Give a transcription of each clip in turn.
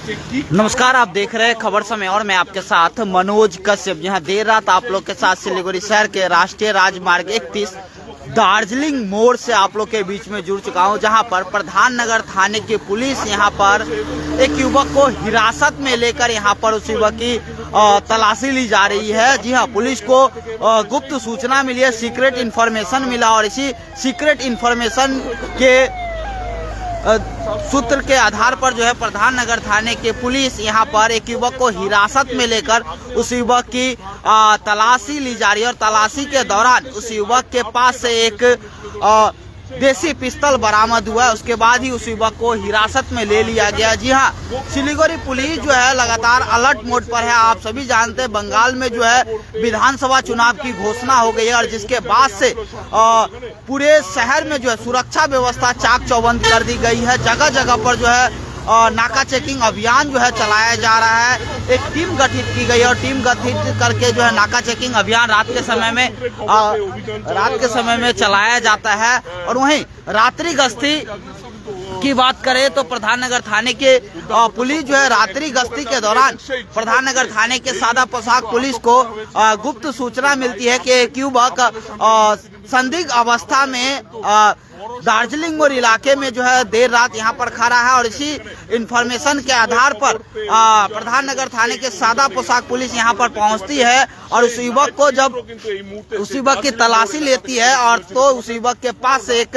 नमस्कार, आप देख रहे हैं खबर समय और मैं आपके साथ मनोज कश्यप। यहाँ देर रात आप लोग के साथ सिलीगुड़ी शहर के राष्ट्रीय राजमार्ग 31 दार्जिलिंग मोड़ से आप लोग के बीच में जुड़ चुका हूँ, जहाँ पर प्रधान नगर थाने की पुलिस यहाँ पर एक युवक को हिरासत में लेकर यहाँ पर उस युवक की तलाशी ली जा रही है। जी हाँ, पुलिस को गुप्त सूचना मिली है, सीक्रेट इन्फॉर्मेशन मिला और इसी सीक्रेट इन्फॉर्मेशन के सूत्र के आधार पर जो है प्रधान नगर थाने की पुलिस यहाँ पर एक युवक को हिरासत में लेकर उस युवक की तलाशी ली जा रही है और तलाशी के दौरान उस युवक के पास से एक देसी पिस्तौल बरामद हुआ है। उसके बाद ही उस युवक को हिरासत में ले लिया गया। जी हाँ, सिलीगुड़ी पुलिस जो है लगातार अलर्ट मोड पर है। आप सभी जानते हैं बंगाल में जो है विधानसभा चुनाव की घोषणा हो गई है और जिसके बाद से पूरे शहर में जो है सुरक्षा व्यवस्था चाक चौबंद कर दी गई है। जगह जगह पर जो है नाका चेकिंग अभियान जो है चलाया जा रहा है। एक टीम गठित की गई है और टीम गठित करके जो है नाका चेकिंग अभियान रात के समय में चलाया जाता है। और वहीं रात्रि गश्ती की बात करें तो प्रधान नगर थाने के पुलिस जो है रात्रि गश्ती के दौरान प्रधान नगर थाने के सादा पोशाक पुलिस को गुप्त सूचना मिलती है कि एक युवक संदिग्ध अवस्था में दार्जिलिंग मोड़ इलाके में जो है देर रात यहाँ पर खड़ा है और इसी इंफॉर्मेशन के आधार पर प्रधान नगर थाने के सादा पोशाक पुलिस यहाँ पर पहुँचती है और उस युवक को जब उस युवक की तलाशी लेती है और तो उस युवक के पास से एक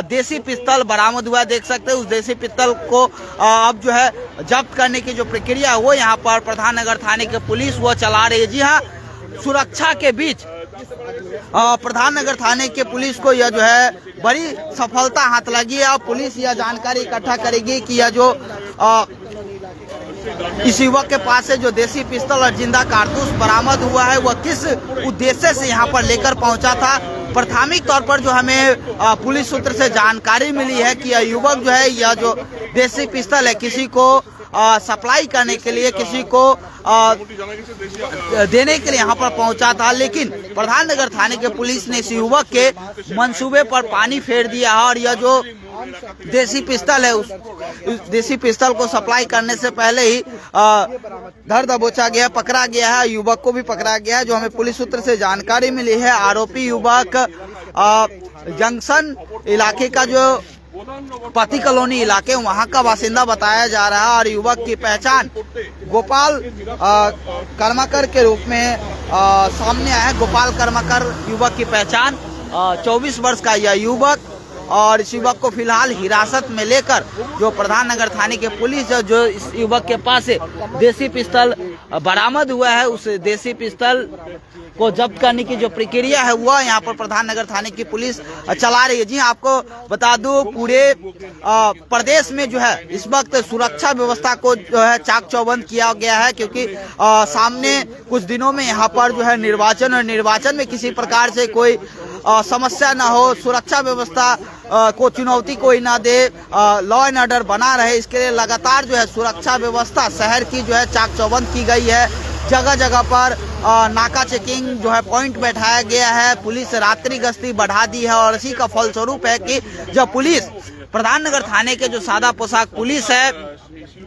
देसी पिस्तौल बरामद हुआ। देख सकते हैं उस देसी पिस्तौल को अब जो है जब्त करने की जो प्रक्रिया है वो यहाँ पर प्रधान नगर थाने की पुलिस वो चला रही है। जी हाँ, सुरक्षा के बीच प्रधान नगर थाने के पुलिस को यह जो है बड़ी सफलता हाथ लगी है और पुलिस यह जानकारी इकट्ठा करेगी कि यह जो इस युवक के पास से जो देसी पिस्तौल और जिंदा कारतूस बरामद हुआ है वह किस उद्देश्य से यहाँ पर लेकर पहुंचा था। प्राथमिक तौर पर जो हमें पुलिस सूत्र से जानकारी मिली है कि यह युवक जो है यह जो देसी पिस्तौल है किसी को सप्लाई करने के लिए, किसी को देने के लिए यहाँ पर पहुंचा था। लेकिन प्रधान नगर थाने के पुलिस ने इस युवक के मंसूबे पर पानी फेर दिया है और यह जो देसी पिस्तौल है उस देसी पिस्तौल को सप्लाई करने से पहले ही धर दबोचा गया, पकड़ा गया है। युवक को भी पकड़ा गया है। जो हमें पुलिस सूत्र से जानकारी मिली है आरोपी युवक जंक्शन इलाके का जो पति कॉलोनी इलाके वहां का बासिंदा बताया जा रहा है और युवक की पहचान गोपाल कर्मकर के रूप में सामने आया है। गोपाल कर्मकर युवक की पहचान 24 वर्ष का यह युवक और इस युवक को फिलहाल हिरासत में लेकर जो प्रधान नगर थाने के पुलिस जो इस युवक के पास से देसी पिस्तौल बरामद हुआ है उस देसी पिस्तौल को जब्त करने की जो प्रक्रिया है वह यहाँ पर प्रधान नगर थाने की पुलिस चला रही है। जी आपको बता दूं पूरे प्रदेश में जो है इस वक्त सुरक्षा व्यवस्था को जो है चाक चौबंद किया गया है, क्योंकि सामने कुछ दिनों में यहाँ पर जो है निर्वाचन और निर्वाचन में किसी प्रकार से कोई समस्या ना हो, सुरक्षा व्यवस्था को चुनौती कोई ना दे, लॉ एंड ऑर्डर बना रहे, इसके लिए लगातार जो है सुरक्षा व्यवस्था शहर की जो है चाक चौबंद की गई है। जगह जगह पर नाका चेकिंग जो है पॉइंट बैठाया गया है। पुलिस रात्रि गश्ती बढ़ा दी है और इसी का फलस्वरूप है कि जब पुलिस प्रधान नगर थाने के जो सादा पोशाक पुलिस है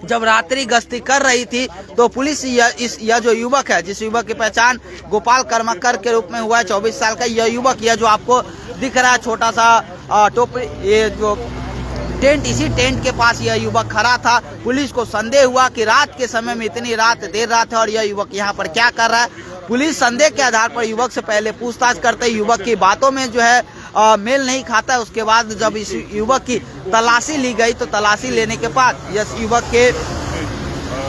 जब रात्रि गश्ती कर रही थी तो पुलिस यह जो युवक है जिस युवक की पहचान गोपाल कर्मकर के रूप में हुआ है 24 साल का यह युवक, यह जो आपको दिख रहा है छोटा सा टोपी, ये जो टेंट, इसी टेंट के पास यह युवक खड़ा था। पुलिस को संदेह हुआ कि रात के समय में इतनी देर रात है और यह युवक यहाँ पर क्या कर रहा है। पुलिस संदेह के आधार पर युवक से पहले पूछताछ करते युवक की बातों में जो है मेल नहीं खाता है। उसके बाद जब इस युवक की तलाशी ली गई तो तलाशी लेने के बाद इस युवक के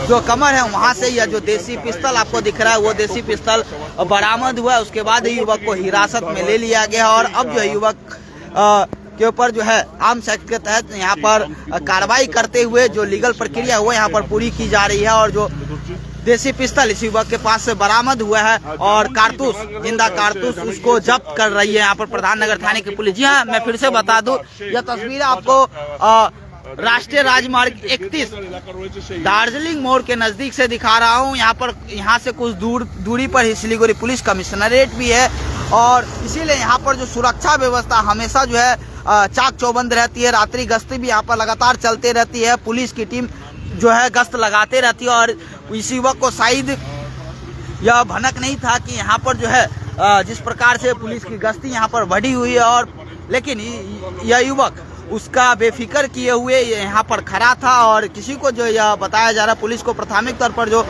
जो कमर है वहां से यह जो देसी पिस्तौल आपको दिख रहा है वो देसी पिस्तौल बरामद हुआ है। उसके बाद युवक को हिरासत में ले लिया गया और अब जो युवक के ऊपर जो है आर्म्स एक्ट के तहत यहाँ पर कार्रवाई करते हुए जो लीगल प्रक्रिया है वो यहाँ पर पूरी की जा रही है। और जो देसी पिस्तौल इस युवक के पास से बरामद हुआ है और कारतूस, जिंदा कारतूस उसको जब्त कर रही है यहाँ पर प्रधान नगर थाने की पुलिस। जी हाँ, मैं फिर से बता दूं यह तस्वीर आपको राष्ट्रीय राजमार्ग 31 दार्जिलिंग मोड़ के नजदीक से दिखा रहा हूँ। यहाँ से कुछ दूरी पर ही सिलीगुड़ी पुलिस कमिश्नरेट भी है और इसीलिए यहाँ पर जो सुरक्षा व्यवस्था हमेशा जो है चाक चौबंद रहती है। रात्रि गश्ती भी यहाँ पर लगातार चलते रहती है। पुलिस की टीम जो है गश्त लगाते रहती है। और इस युवक को शायद यह भनक नहीं था कि यहाँ पर जो है जिस प्रकार से पुलिस की गश्ती यहाँ पर बढ़ी हुई है, और लेकिन यह युवक उसका बेफिक्र किए हुए यहाँ पर खड़ा था। और किसी को जो यह बताया जा रहा है, पुलिस को प्राथमिक तौर पर जो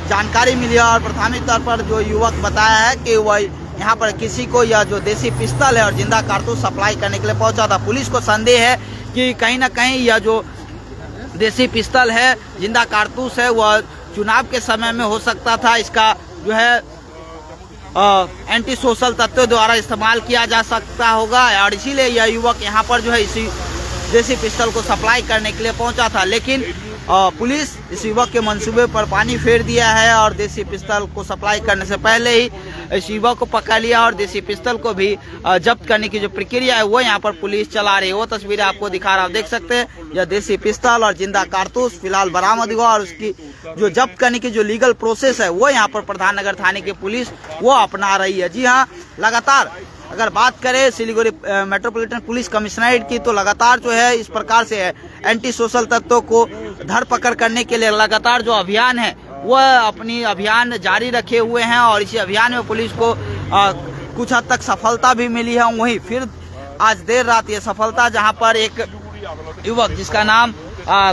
जानकारी मिली है और प्राथमिक तौर पर जो युवक बताया है कि वह यहाँ पर किसी को यह जो देसी पिस्तौल है और जिंदा कारतूस सप्लाई करने के लिए पहुंचा था। पुलिस को संदेह है कि कहीं ना कहीं यह जो देसी पिस्तौल है, जिंदा कारतूस है, वह चुनाव के समय में हो सकता था। इसका जो है एंटी सोशल तत्वों द्वारा इस्तेमाल किया जा सकता होगा, और इसीलिए यह युवक यहाँ पर जो है इसी देसी पिस्तौल को सप्लाई करने के लिए पहुंचा था। लेकिन पुलिस इस युवक के मंसूबे पर पानी फेर दिया है और देसी पिस्तौल को सप्लाई करने से पहले ही इस युवक को पकड़ लिया और देसी पिस्तौल को भी जब्त करने की जो प्रक्रिया है वो यहाँ पर पुलिस चला रही है। वो तस्वीरें आपको दिखा रहा, आप देख सकते हैं। यह देसी पिस्तौल और जिंदा कारतूस फिलहाल बरामद हुआ और उसकी जो जब्त करने की जो लीगल प्रोसेस है वो यहाँ पर प्रधान नगर थाने की पुलिस वो अपना रही है। जी हाँ, लगातार अगर बात करें सिलीगुड़ी मेट्रोपॉलिटन पुलिस कमिश्नरेट की, तो लगातार जो है इस प्रकार से एंटी सोशल तत्वों को धर पकड़ करने के लिए लगातार जो अभियान है वह अपनी अभियान जारी रखे हुए हैं। और इसी अभियान में पुलिस को कुछ हद तक सफलता भी मिली है। वहीं फिर आज देर रात ये सफलता, जहां पर एक युवक जिसका नाम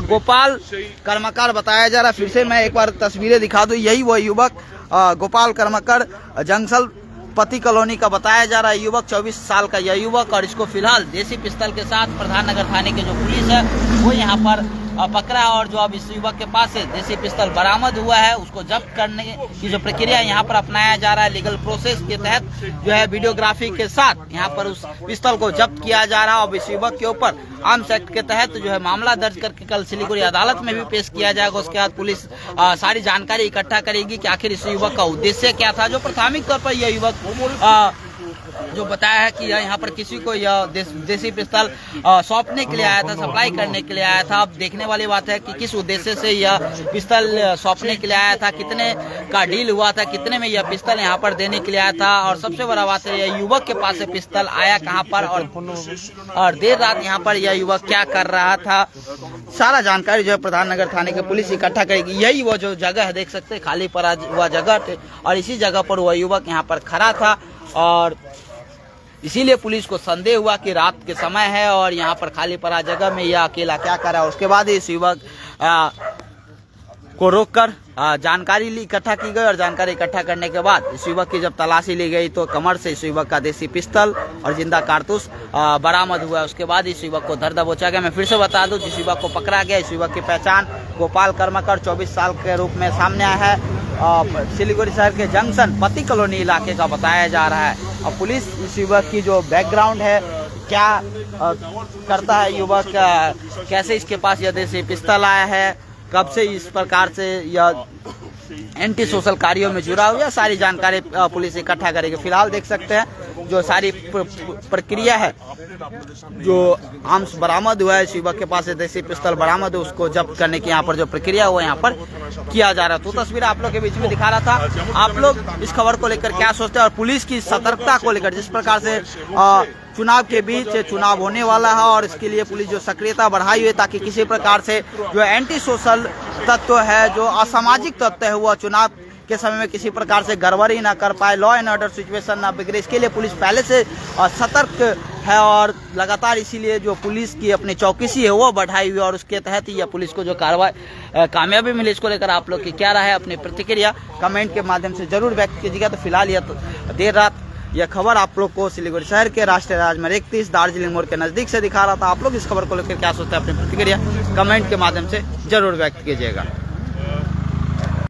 गोपाल कर्मकर बताया जा रहा, फिर से मैं एक बार तस्वीरें दिखा दूं, यही वो युवक गोपाल कर्मकर जंक्शन पति कॉलोनी का बताया जा रहा है। युवक 24 साल का यह युवक, और इसको फिलहाल देसी पिस्तौल के साथ प्रधान नगर थाने की जो पुलिस है वो यहाँ पर पकड़ा, और जो अब इस युवक के पास से देसी पिस्तौल बरामद हुआ है उसको जब्त करने की जो प्रक्रिया यहाँ पर अपनाया जा रहा है। लीगल प्रोसेस के तहत जो है वीडियोग्राफी के साथ यहाँ पर उस पिस्तौल को जब्त किया जा रहा है। और इस युवक के ऊपर आर्म्स एक्ट के तहत जो है मामला दर्ज करके कल सिलीगुड़ी अदालत में भी पेश किया जाएगा। उसके बाद पुलिस सारी जानकारी इकट्ठा करेगी कि आखिर इस युवक का उद्देश्य क्या था। जो प्राथमिक तौर पर यह युवक जो बताया है कि यहाँ पर किसी को यह देसी पिस्तौल सौंपने के लिए आया था, सप्लाई करने के लिए आया था। अब देखने वाली बात है कि किस उद्देश्य से यह पिस्तौल सौंपने के लिए आया था, कितने का डील हुआ था, कितने में यह पिस्तौल यहाँ पर देने के लिए आया था, और सबसे बड़ा बात है यह युवक के पास से पिस्तौल आया कहाँ पर और देर रात यहाँ पर यह युवक क्या कर रहा था। सारा जानकारी जो है प्रधान नगर थाने की पुलिस इकट्ठा करेगी। यही वो जो जगह है, देख सकते हैं खाली पड़ा हुआ जगह, और इसी जगह पर वह युवक यहाँ पर खड़ा था। और इसीलिए पुलिस को संदेह हुआ कि रात के समय है और यहाँ पर खाली पड़ा जगह में यह अकेला क्या कर रहा है। उसके बाद इस युवक को रोककर जानकारी इकट्ठा की गई, और जानकारी इकट्ठा करने के बाद इस युवक की जब तलाशी ली गई तो कमर से इस युवक का देसी पिस्तौल और जिंदा कारतूस बरामद हुआ। उसके बाद इस युवक को धर दबोचा गया। मैं फिर से बता दूं, जिस युवक को पकड़ा गया, इस युवक की पहचान गोपाल कर्मकर 24 साल के रूप में सामने आया है। सिलीगुड़ी शहर के जंक्शन पति कॉलोनी इलाके का बताया जा रहा है। और पुलिस इस युवक की जो बैकग्राउंड है, क्या करता है युवक, कैसे इसके पास यह देसी पिस्तौल आया है, कब से इस प्रकार से यह एंटी सोशल कार्यों में जुड़ा हुआ, सारी जानकारी पुलिस इकट्ठा करेगी। फिलहाल देख सकते हैं जो सारी प्रक्रिया है, जो आर्म्स बरामद हुआ है, इस युवक के पास से देसी पिस्तौल बरामद है, उसको जब्त करने की यहाँ पर जो प्रक्रिया हुआ यहाँ पर किया जा रहा है। तो तस्वीर आप लोग के बीच में दिखा रहा था। आप लोग इस खबर को लेकर क्या सोचते हैं, और पुलिस की सतर्कता को लेकर, जिस प्रकार से चुनाव के बीच चुनाव होने वाला है और इसके लिए पुलिस जो सक्रियता बढ़ाई हुई है ताकि किसी प्रकार से जो एंटी सोशल तत्व है, जो असामाजिक तत्व है, वह चुनाव के समय में किसी प्रकार से गड़बड़ी ना कर पाए, लॉ एंड ऑर्डर सिचुएशन ना बिगड़े, इसके लिए पुलिस पहले से सतर्क है। और लगातार इसीलिए जो पुलिस की अपनी चौकसी है वो बढ़ाई हुई है, और उसके तहत ही यह पुलिस को जो कार्रवाई कामयाबी मिली। इसको लेकर आप लोग की क्या राय है, अपनी प्रतिक्रिया कमेंट के माध्यम से जरूर व्यक्त कीजिएगा। तो फिलहाल यह देर रात यह खबर आप लोग को सिलीगुड़ी शहर के राष्ट्रीय राजमार्ग 31 दार्जिलिंग मोड़ के नजदीक से दिखा रहा था। आप लोग इस खबर को लेकर क्या सोचते हैं, अपनी प्रतिक्रिया कमेंट के माध्यम से जरूर व्यक्त कीजिएगा।